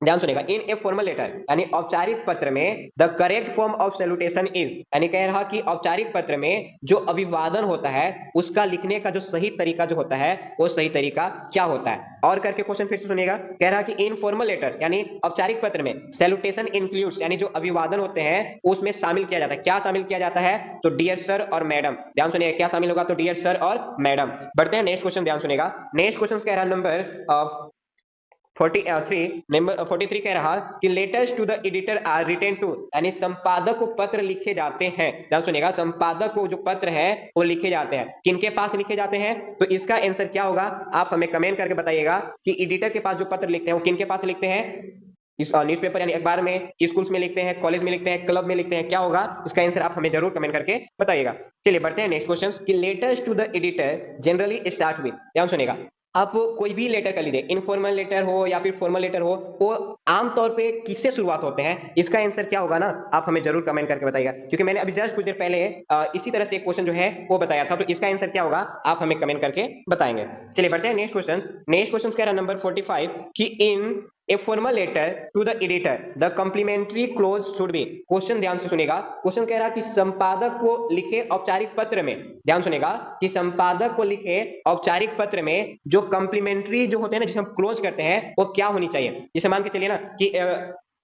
ध्यान सुनेगा, इन ए फॉर्मल लेटर यानी औपचारिक पत्र में the correct form of salutation is, यानी कह रहा कि औपचारिक पत्र में जो अभिवादन होता है उसका लिखने का जो सही तरीका जो होता है वो सही तरीका क्या होता है। और करके क्वेश्चन फिर से सुनेगा, कह रहा कि इन फॉर्मल लेटर्स यानी औपचारिक पत्र में सैल्यूटेशन इंक्लूड्स, यानी जो अभिवादन होते हैं उसमें शामिल किया जाता है, क्या शामिल किया जाता है, तो डियर सर और मैडम। ध्यान सुनिएगा, क्या शामिल होगा, तो डियर सर और मैडम। बढ़ते हैं नेक्स्ट क्वेश्चन, ध्यान सुनेगा। नेक्स्ट क्वेश्चन कह रहा नंबर 43, नंबर 43 कह रहा कि letters to the editor are written to, यानी संपादक को पत्र लिखे जाते हैं। ध्यान सुनिएगा, संपादक को जो पत्र है वो लिखे जाते हैं, किनके पास लिखे जाते हैं, तो इसका आंसर क्या होगा, आप हमें कमेंट करके बताइएगा कि एडिटर के पास जो पत्र लिखते हैं वो किनके पास लिखते हैं। इस न्यूज़पेपर यानी अखबार में, स्कूल्स में लिखते हैं, कॉलेज में लिखते हैं, क्लब में लिखते हैं, क्या होगा इसका आंसर, आप हमें जरूर कमेंट करके बताइएगा। चलिए बढ़ते हैं नेक्स्ट क्वेश्चन कि letters to the editor generally start with. ध्यान सुनिएगा, आप कोई भी लेटर कर लीजिए, इनफॉर्मल लेटर हो या फिर फॉर्मल लेटर हो, वो आमतौर पे किससे शुरुआत होते हैं, इसका आंसर क्या होगा ना, आप हमें जरूर कमेंट करके बताइएगा। क्योंकि मैंने अभी जस्ट कुछ देर पहले इसी तरह से एक क्वेश्चन जो है वो बताया था, तो इसका आंसर क्या होगा आप हमें कमेंट करके बताएंगे। चलिए बढ़ते हैं नेक्स्ट क्वेश्चन। नेक्स्ट क्वेश्चन कह रहा नंबर 45 कि in a formal letter to the editor the complimentary close should be. Question ध्यान से सुनेगा, क्वेश्चन कह रहा कि संपादक को लिखे औपचारिक पत्र में, ध्यान सुनेगा, कि संपादक को लिखे औपचारिक पत्र में जो कॉम्प्लीमेंट्री जो होते हैं ना, जिसे हम क्लोज करते हैं, वो क्या होनी चाहिए। जैसे मान के चलिए ना कि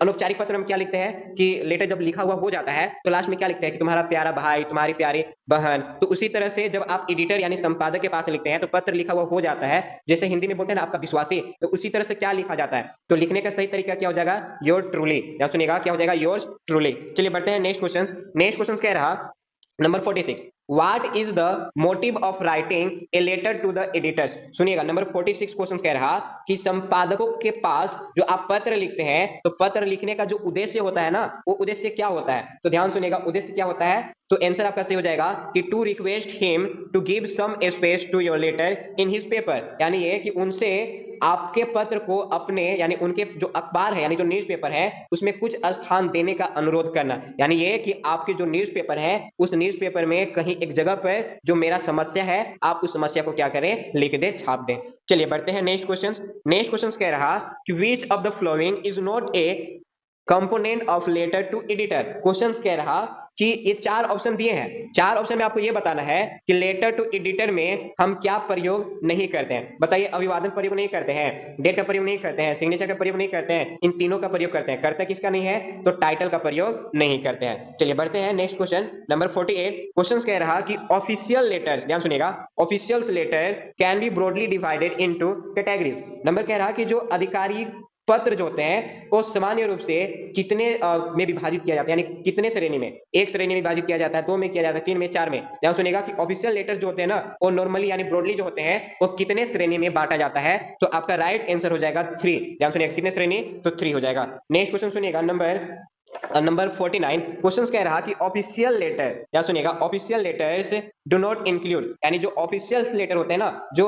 अनौपचारिक पत्र में क्या लिखते हैं कि लेटर जब लिखा हुआ हो जाता है तो लास्ट में क्या लिखते हैं कि तुम्हारा प्यारा भाई, तुम्हारी प्यारी बहन। तो उसी तरह से जब आप एडिटर यानी संपादक के पास लिखते हैं तो पत्र लिखा हुआ हो जाता है, जैसे हिंदी में बोलते हैं ना आपका विश्वासी, तो उसी तरह से क्या लिखा जाता है, तो लिखने का सही तरीका क्या हो जाएगा, योर ट्रूली। ध्यान सुनिएगा, क्या हो जाएगा, योर्स ट्रूली। चलिए बढ़ते हैं नेक्स्ट क्वेश्चन। नेक्स्ट क्वेश्चन कह रहा number 46 what is the motive of writing a letter to the editors. सुनिएगा, नंबर 46 क्वेश्चन कह रहा कि संपादकों के पास जो आप पत्र लिखते हैं तो पत्र लिखने का जो उद्देश्य होता है ना, वो उद्देश्य क्या होता है। तो ध्यान सुनिएगा, उद्देश्य क्या होता है, तो आंसर आपका सही हो जाएगा कि to request him to give some space to your letter in his paper, यानी ये कि उनसे आपके पत्र को अपने यानी उनके जो अखबार है यानी जो न्यूज़पेपर है उसमें कुछ स्थान देने का अनुरोध करना, यानी ये कि आपके जो न्यूज़पेपर है उस न्यूज़पेपर में कहीं एक जगह पर जो मेरा समस्या है आप उस समस्या को क्या करें, लिख दे, छाप दे। चलिए बढ़ते हैं नेक्स्ट क्वेश्चन। नेक्स्ट क्वेश्चन कह रहा कि which of the following is not a component of letter to editor. Questions कह रहा कि ये चार ऑप्शन दिए हैं, चार ऑप्शन में आपको ये बताना है कि लेटर टू एडिटर में हम क्या प्रयोग नहीं करते हैं। बताइए, अभिवादन प्रयोग नहीं करते हैं, डेट का प्रयोग नहीं करते हैं, सिग्नेचर का प्रयोग नहीं करते हैं, इन तीनों का प्रयोग करते हैं। करता किसका नहीं है, तो टाइटल का प्रयोग नहीं करते हैं। चलिए बढ़ते हैं नेक्स्ट क्वेश्चन नंबर 48। क्वेश्चन कह रहा कि ऑफिशियल लेटर्स, ध्यान सुनिएगा, official letter can be broadly divided into categories. Number कह रहा कि जो अधिकारी पत्र जो होते हैं वो सामान्य रूप से कितने में विभाजित किया जाता है, यानी कितने श्रेणी में? एक श्रेणी में विभाजित किया जाता है, दो में किया जाता है, तीन में, चार में। ध्यान सुनिएगा कि ऑफिशियल लेटर्स जो होते हैं ना वो नॉर्मली यानी ब्रॉडली जो होते हैं वो कितने श्रेणी में बांटा जाता है? तो आपका राइट आंसर हो जाएगा 3। ध्यान सुनिएगा कितने श्रेणी? तो 3 हो जाएगा। नेक्स्ट क्वेश्चन सुनिएगा नंबर 49। क्वेश्चन कह रहा कि ऑफिशियल लेटर, या सुनिएगा, official letters do not include, यानी जो ऑफिशियल लेटर होते हैं ना, जो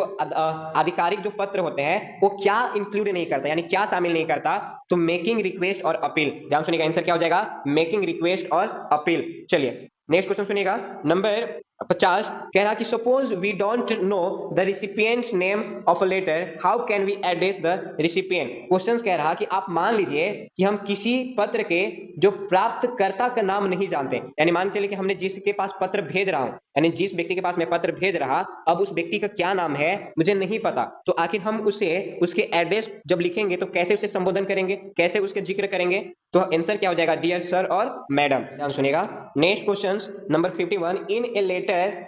आधिकारिक जो पत्र होते हैं वो क्या इंक्लूड नहीं करता, यानी क्या शामिल नहीं करता? तो मेकिंग रिक्वेस्ट और अपील। ध्यान सुनिएगा आंसर क्या हो जाएगा? मेकिंग रिक्वेस्ट और अपील। चलिए नेक्स्ट क्वेश्चन सुनिएगा नंबर 50। कह रहा कि suppose we don't know the recipient's name of a letter, how can we address the recipient? Question कह रहा कि आप मान लीजिए कि हम किसी पत्र के जो प्राप्तकर्ता का नाम नहीं जानते, यानी मान चलिए कि हमने जिसके पास पत्र भेज रहा हूं, यानी जिस व्यक्ति के पास मैं पत्र भेज रहा, अब उस व्यक्ति का क्या नाम है मुझे नहीं पता, तो आखिर हम उसे उसके एड्रेस जब लिखेंगे तो कैसे उसे संबोधन करेंगे, कैसे उसके जिक्र करेंगे? तो आंसर क्या हो जाएगा? डियर सर और मैडम। ध्यान सुनिएगा next question number 51। In a letter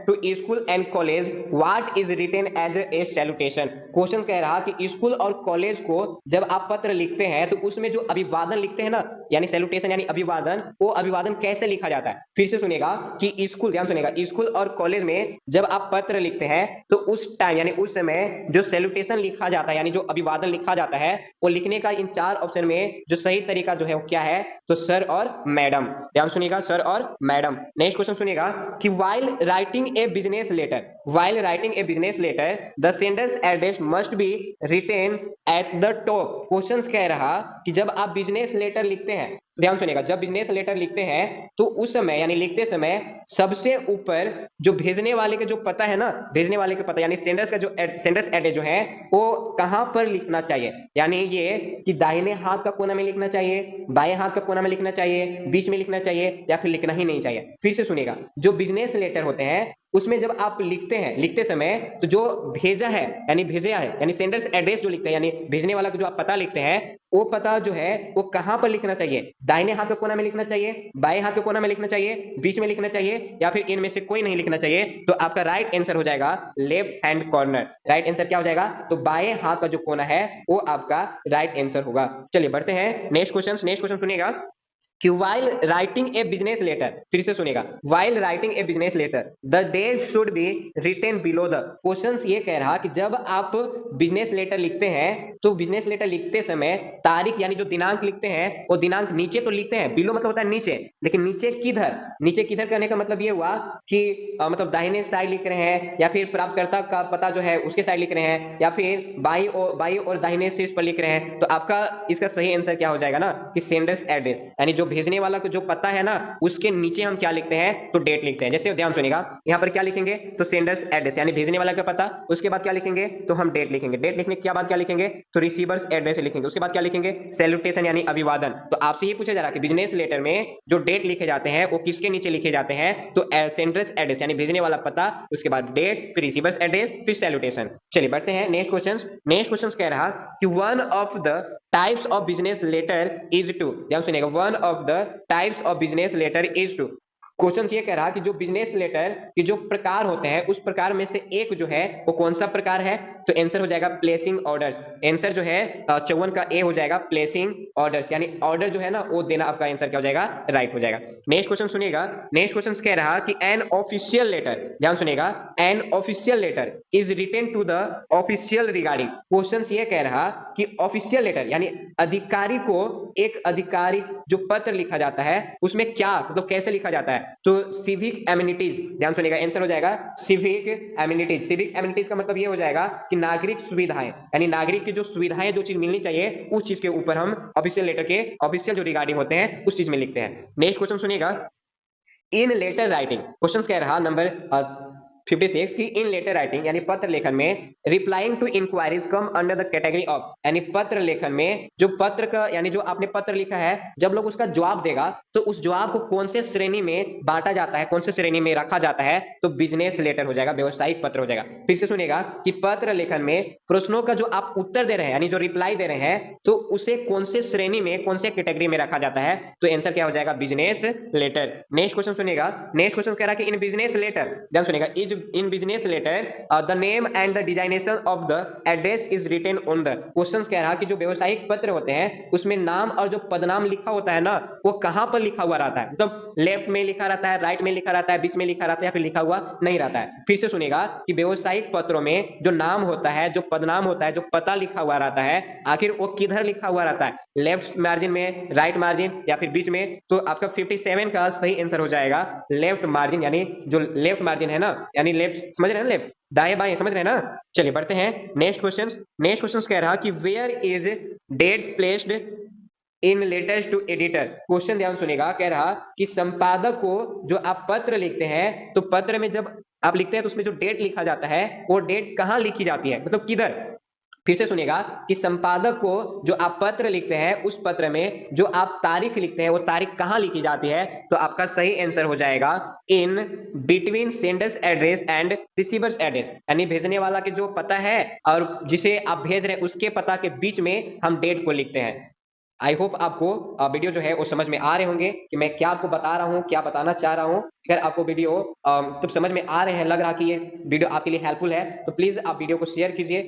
to school and college what is written as a salutation? Question कह रहा कि स्कूल और कॉलेज को जब आप पत्र लिखते हैं तो उसमें जो अभिवादन लिखते हैं ना, यानी सैल्यूटेशन यानी अभिवादन, वो अभिवादन कैसे लिखा जाता है? फिर से सुनिएगा कि स्कूल, ध्यान सुनिएगा, स्कूल और कॉलेज में जब आप पत्र लिखते हैं तो उस टाइम यानी उस समय जो सैल्यूटेशन लिखा जाता है, यानी जो अभिवादन लिखा जाता है, वो लिखने का इन 4 ऑप्शन में जो सही तरीका जो है वो क्या है? तो सर और मैडम। ध्यान सुनिएगा, सर और मैडम। नेक्स्ट क्वेश्चन सुनिएगा कि while writing a business letter, while writing a business letter, the sender's address must be written at the top. Question कह रहा कि जब आप बिजनेस लेटर लिखते हैं, ध्यान सुनिएगा, जब बिजनेस लेटर लिखते हैं तो उस समय यानी लिखते समय सबसे ऊपर जो भेजने वाले का जो पता है ना, भेजने वाले का पता यानी सेंडर्स का जो सेंडर्स एड्रेस जो है वो कहां पर लिखना चाहिए? यानी ये कि दाहिने हाथ का कोना में लिखना चाहिए, बाएं हाथ का कोना में लिखना चाहिए, बीच में लिखना चाहिए, या फिर लिखना ही नहीं चाहिए? फिर से सुनिएगा, जो बिजनेस लेटर होते हैं उसमें जब आप लिखते हैं, लिखते समय तो जो भेजा है यानी सेंडर्स एड्रेस जो लिखते हैं, यानी भेजने वाला को जो आप पता लिखते हैं, वो पता जो है वो कहां पर लिखना चाहिए? दाहिने हाथ के कोना में लिखना चाहिए, बाएं हाथ के कोना में लिखना चाहिए, बीच में लिखना चाहिए, या फिर इनमें से कोई नहीं लिखना चाहिए? तो आपका राइट आंसर हो जाएगा left hand corner. Right answer क्या हो जाएगा? तो बाएं हाथ का जो कोना है वो आपका राइट आंसर होगा। चलिए बढ़ते हैं नेक्स्ट क्वेश्चन सुनिएगा कि while writing a business letter, फिर से सुनेगा, while writing a business letter the date should be written below the। Question ये कह रहा कि जब आप बिजनेस लेटर लिखते हैं तो बिजनेस लेटर लिखते समय तारीख यानी जो दिनांक लिखते हैं वो दिनांक नीचे तो लिखते हैं, बिलो मतलब होता है नीचे, लेकिन नीचे किधर? नीचे किधर करने का मतलब ये हुआ कि मतलब दाहिने साइड लिख रहे हैं, या फिर प्राप्तकर्ता का पता जो है उसके साइड लिख रहे हैं, या फिर बाई और दाहिने शीर्ष पर लिख रहे हैं? तो आपका इसका सही आंसर क्या हो जाएगा ना कि सेंडर्स एड्रेस, यानी जो भेजने वाला को जो पता है ना उसके नीचे हम क्या लिखते हैं? तो डेट लिखते हैं। जैसे ध्यान सुनिएगा, यहाँ पर क्या लिखेंगे? तो सेंडर्स एड्रेस यानी भेजने वाला का पता, उसके बाद क्या लिखेंगे? तो हम डेट लिखेंगे। डेट लिखने के बाद क्या लिखेंगे? तो रिसीवर्स एड्रेस लिखेंगे। उसके बाद क्या लिखेंगे? सैल्यूटेशन यानी अभिवादन। तो आपसे ये पूछा जा रहा है कि बिजनेस लेटर में जो डेट लिखे जाते हैं वो किसके नीचे लिखे जाते हैं? तो सेंडर्स एड्रेस यानी भेजने वाला पता, उसके बाद डेट, फिर रिसीवर्स एड्रेस, फिर सैल्यूटेशन। चलिए बढ़ते हैं नेक्स्ट क्वेश्चन कह रहा कि one of the types of business letter is to. ध्यान सुनिएगा, one of the types of business letter is to. Question ये कह रहा कि जो बिजनेस लेटर के जो प्रकार होते हैं उस प्रकार में से एक जो है वो कौन सा प्रकार है? तो आंसर हो जाएगा प्लेसिंग ऑर्डर्स। आंसर जो है 54 का ए हो जाएगा, प्लेसिंग ऑर्डर्स, यानी ऑर्डर जो है ना वो देना, आपका आंसर क्या हो जाएगा? राइट हो जाएगा। नेक्स्ट क्वेश्चन सुनिएगा, नेक्स्ट क्वेश्चन कह रहा कि एन ऑफिशियल लेटर, ध्यान सुनिएगा, an official letter is written to the official regarding. क्वेश्चन ये कह रहा कि ऑफिशियल लेटर यानी अधिकारी को एक अधिकारी जो पत्र लिखा जाता है उसमें क्या मतलब कैसे लिखा जाता है? तो सिविक एमिनिटीज। ध्यान सुनिएगा, आंसर हो जाएगा सिविक एमिनिटीज। सिविक एमिनिटीज का मतलब ये हो जाएगा कि नागरिक सुविधाएं, यानी नागरिक की जो सुविधाएं जो चीज मिलनी चाहिए उस चीज के ऊपर हम ऑफिशियल लेटर के ऑफिशियल जो रिगार्डिंग होते हैं उस चीज में लिखते हैं। नेक्स्ट क्वेश्चन सुनिएगा, इन लेटर राइटिंग। क्वेश्चन कह रहा नंबर 56 की इन लेटर राइटिंग यानी पत्र लेखन में replying to enquiries come under the category of, यानी पत्र लेखन में जो पत्र का यानी जो आपने पत्र लिखा है जब लोग उसका जवाब देगा तो उस जवाब को कौन से श्रेणी में बांटा जाता है, कौन से श्रेणी में रखा जाता है? तो बिजनेस लेटर हो जाएगा, व्यवसायिक पत्र हो जाएगा। फिर से सुनिएगा कि पत्र लेखन में प्रश्नों का जो आप उत्तर दे रहे हैं यानी जो रिप्लाई दे रहे हैं तो उसे कौन से श्रेणी में, कौन से कैटेगरी में रखा जाता है? तो आंसर क्या हो जाएगा? Business letter. नेक्स्ट क्वेश्चन सुनिएगा, नेक्स्ट क्वेश्चन कह रहा है कि इन बिजनेस लेटर, ध्यान सुनिएगा, is in business letter the name and the designation of the address is written on the. Question कह रहा कि जो व्यवसायिक पत्र होते हैं उसमें नाम और जो पदनाम लिखा होता है ना वो कहां पर लिखा हुआ रहता है, मतलब लेफ्ट में लिखा रहता है, राइट में लिखा रहता है, बीच में लिखा रहता है या फिर लिखा हुआ नहीं रहता है। फिर से सुनेगा कि व्यवसायिक पत्रों में जो नाम होता है, जो पदनाम होता है, जो पता लिखा हुआ रहता है, आखिर वो किधर लिखा हुआ रहता है, लेफ्ट मार्जिन में, राइट मार्जिन या फिर बीच में। तो आपका 57 का सही आंसर हो जाएगा लेफ्ट मार्जिन, यानी जो लेफ्ट मार्जिन है ना, यानी लेफ्ट समझ रहे हैं ना, लेफ्ट दाएं बाएं समझ रहे हैं ना। चलिए बढ़ते हैं नेक्स्ट क्वेश्चन। नेक्स्ट क्वेश्चन कह रहा कि where is date placed in letters to editor. Question ध्यान सुनेगा, कह रहा कि संपादक को जो आप पत्र लिखते हैं तो पत्र में जब आप लिखते हैं तो उसमें जो डेट लिखा जाता है वो डेट कहां लिखी जाती है, मतलब किधर। फिर से सुनिएगा कि संपादक को जो आप पत्र लिखते हैं उस पत्र में जो आप तारीख लिखते हैं वो तारीख कहां लिखी जाती है। तो आपका सही आंसर हो जाएगा in between sender's address and receiver's address, यानी भेजने वाला के जो पता है और जिसे आप भेज रहे हैं उसके पता के बीच में हम डेट को लिखते हैं। आई होप आपको वीडियो जो है वो समझ में आ रहे होंगे कि मैं क्या आपको बता रहा हूँ, क्या बताना चाह रहा हूँ। अगर आपको वीडियो तब समझ में आ रहे हैं, लग रहा कि ये वीडियो आपके लिए हेल्पफुल है, तो प्लीज आप वीडियो को शेयर कीजिए,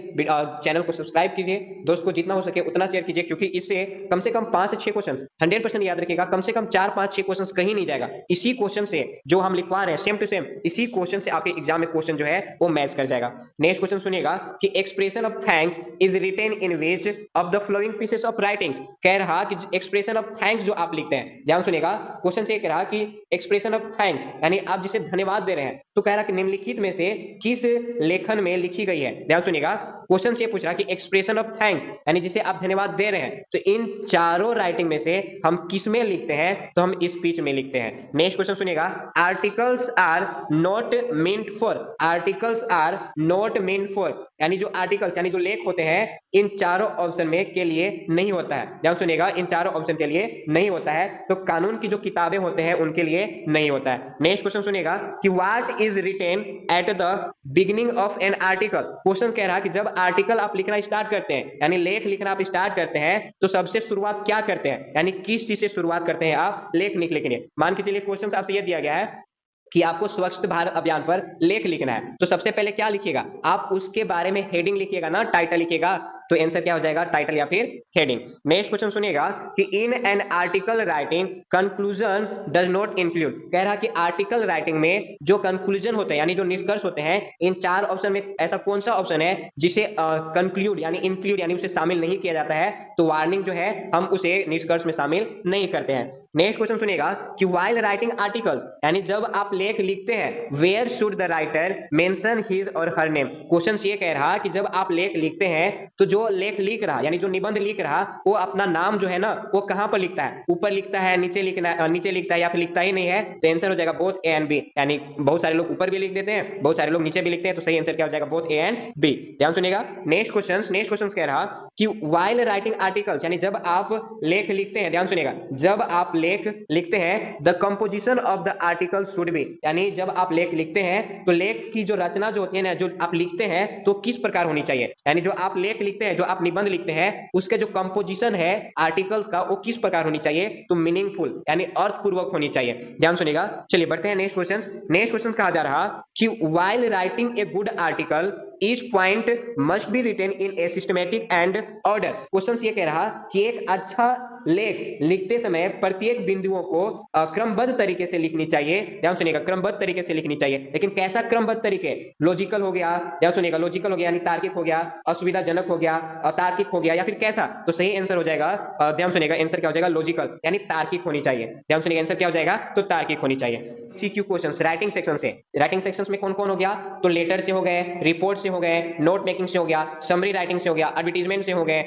चैनल को सब्सक्राइब कीजिए, दोस्त को जितना हो सके उतना शेयर कीजिए, क्योंकि इससे कम से कम 5 से 6 क्वेश्चन 100% याद रखिएगा, कम से कम 4 5 6 क्वेश्चन कहीं नहीं जाएगा। इसी क्वेश्चन से जो हम लिखवा रहे हैं सेम टू सेम, इसी क्वेश्चन से आपके एग्जाम में क्वेश्चन जो है वो मैच कर जाएगा। नेक्स्ट क्वेश्चन सुनिएगा कि expression of thanks is written in which of the following pieces of writings. कह रहा कि एक्सप्रेशन ऑफ थैंक्स जो आप लिखते हैं, ध्यान सुनिएगा क्वेश्चन से कह रहा कि एक्सप्रेशन ऑफ थैंक्स यानी आप जिसे धन्यवाद दे रहे हैं, तो कह रहा कि निम्नलिखित में से किस लेखन में लिखी गई है। ध्यान सुनिएगा क्वेश्चन से पूछ रहा कि एक्सप्रेशन ऑफ थैंक्स यानी जिसे आप धन्यवाद दे रहे हैं, तो इन चारों राइटिंग में से हम किस में लिखते हैं, तो हम स्पीच में लिखते हैं। नेक्स्ट क्वेश्चन सुनिएगा, articles are not meant for. Articles are not meant for यानी जो आर्टिकल्स यानी जो लेख होते हैं इन चारों ऑप्शन में के लिए नहीं होता है। ध्यान सुनिएगा इन चारों ऑप्शन के लिए नहीं होता है, तो कानून की जो किताबें होते हैं उनके लिए नहीं होता है। नेक्स्ट क्वेश्चन सुनिएगा कि what is written at the beginning of an article. Question कह रहा है कि जब आर्टिकल आप लिखना स्टार्ट करते हैं यानी लेख लिखना आप स्टार्ट करते हैं तो सबसे शुरुआत क्या करते हैं, यानी किस चीज से शुरुआत करते हैं आप लेख लिखने के लिए। मान के चलिए क्वेश्चन आपसे यह दिया गया है कि आपको स्वच्छ भारत अभियान पर लेख लिखना है, तो सबसे पहले क्या लिखिएगा, आप उसके बारे में हेडिंग लिखिएगा ना, टाइटल लिखिएगा, तो आंसर क्या हो जाएगा, टाइटल या फिर हेडिंग। नेक्स्ट क्वेश्चन सुनिएगा कि in an article writing conclusion does not include. कह रहा कि आर्टिकल राइटिंग में जो कंक्लूजन होते हैं यानी जो निष्कर्ष होते हैं, इन चार ऑप्शन में ऐसा कौन सा ऑप्शन है जिसे कंक्लूड यानी इंक्लूड यानी उसे शामिल नहीं किया जाता है, तो वार्निंग जो है हम उसे निष्कर्ष में शामिल नहीं करते हैं। नेक्स्ट क्वेश्चन सुनिएगा कि व्हाइल राइटिंग आर्टिकल्स यानी जब आप लेख लिखते हैं, where should the writer mention his और हर नेम। क्वेश्चन ये कह रहा कि जब आप लेख लिखते हैं तो जो लेख लिख रहा यानी जो निबंध लिख रहा वो अपना नाम जो है ना वो कहां पर लिखता है, ऊपर लिखता है, नीचे लिखता है या फिर लिखता ही नहीं है, तो आंसर हो जाएगा बोथ ए एंड बी। यानी बहुत सारे लोग ऊपर भी लिख देते हैं, बहुत सारे लोग नीचे भी लिखते हैं, तो सही आंसर क्या हो जाएगा, बोथ ए एंड बी। ध्यान सुनिएगा नेक्स्ट क्वेश्चन कह रहा कि व्हाइल राइटिंग आर्टिकल्स यानी जब आप लेख लिखते हैं, ध्यान सुनिएगा जब आप लेख लिखते हैं the composition of the article should be, यानी जब आप लेख लिखते हैं तो लेख की जो रचना जो होती है ना, जो आप लिखते हैं तो किस प्रकार होनी चाहिए, यानी जो आप लेख लिखते हैं, जो आप निबंध लिखते हैं उसके जो कंपोजिशन है आर्टिकल्स का वो किस प्रकार होनी चाहिए, तो मीनिंगफुल यानी अर्थपूर्वक होनी चाहिए। ध्यान सुनिएगा। चलिए बढ़ते हैं नेक्स्ट क्वेश्चन कहा जा रहा कि while writing a good article each point must be written in a systematic and order। Question ये कह रहा कि एक अच्छा लेख लिखते समय प्रत्येक बिंदुओं को क्रमबद्ध तरीके से लिखनी चाहिए। ध्यान सुनिएगा क्रमबद्ध तरीके से लिखनी चाहिए, लेकिन कैसा क्रमबद्ध तरीके, लॉजिकल हो गया, ध्यान सुनिएगा लॉजिकल हो गया यानी तार्किक हो गया, असुविधाजनक हो गया, अतार्किक हो गया, या फिर कैसा, तो सही आंसर हो जाएगा ध्यान सुनिएगा आंसर क्या हो जाएगा, लॉजिकल यानी तार्किक होनी चाहिए। ध्यान सुनिएगा आंसर क्या हो जाएगा, तो तार्किक होनी चाहिए। सीक्यू क्वेश्चंस राइटिंग सेक्शन से, राइटिंग सेक्शंस में कौन कौन हो गया, तो लेटर से हो गए, रिपोर्ट से हो गए, नोट मेकिंग से हो गया, समरी राइटिंग से हो गया, एडवर्टाइजमेंट से हो गए।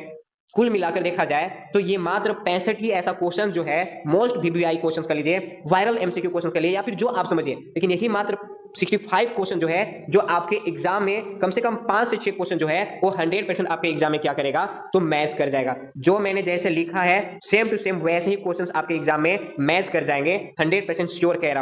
कुल मिलाकर देखा जाए तो ये मात्र 65 ही ऐसा क्वेश्चन जो है मोस्ट वीवीआई क्वेश्चंस कर लीजिए, वायरल एमसीक्यू क्वेश्चंस कर लीजिए, या फिर जो आप समझिए, लेकिन यही मात्र 65 क्वेश्चन जो है जो आपके एग्जाम में कम से कम 5 से 6 क्वेश्चन जो है वो 100% आपके एग्जाम में क्या करेगा, तो मैच कर जाएगा। जो मैंने जैसे लिखा है सेम टू सेम वैसे ही क्वेश्चंस आपके एग्जाम में मैच कर जाएंगे, 100% श्योर कह रहा हूं।